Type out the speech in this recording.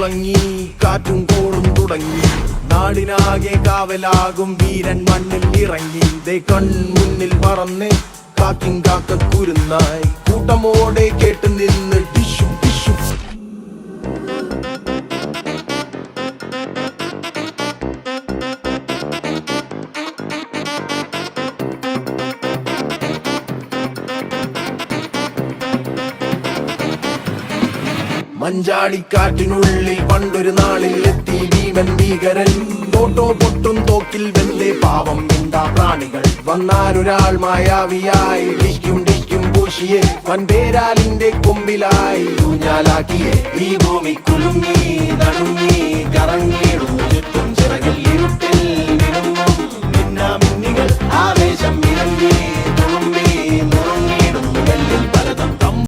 തുടങ്ങി, കാറ്റും കോളും തുടങ്ങി. നാടിനാകെ കാവലാകും വീരൻ മണ്ണിൽ ഇറങ്ങി. ദേ കൺമുന്നിൽ പറന്ന് കാക്കിൻ കാക്കക്കുരുന്നായി കൂട്ടമോടെ കേട്ട് നിന്ന് ടിഷു ടിഷു. മഞ്ചാടിക്കാറ്റിനുള്ളിൽ പണ്ടൊരു നാളിൽ എത്തി ഭീമൻ ഭീകരൻ. തോട്ടോ പൊട്ടും തോക്കിൽ വെന്തേ പാവം മിണ്ടാ പ്രാണികൾ. വന്നാരൊരാൾ മായാവിയായി ഡിഷ്കും ഡിഷ്കും പൂശിയെ വൻപേരാലിന്റെ കൊമ്പിലായി ഊഞ്ഞാലാക്കിയെ. ഈ ഭൂമി കുലുങ്ങി നടുങ്ങി കറങ്ങിയിടും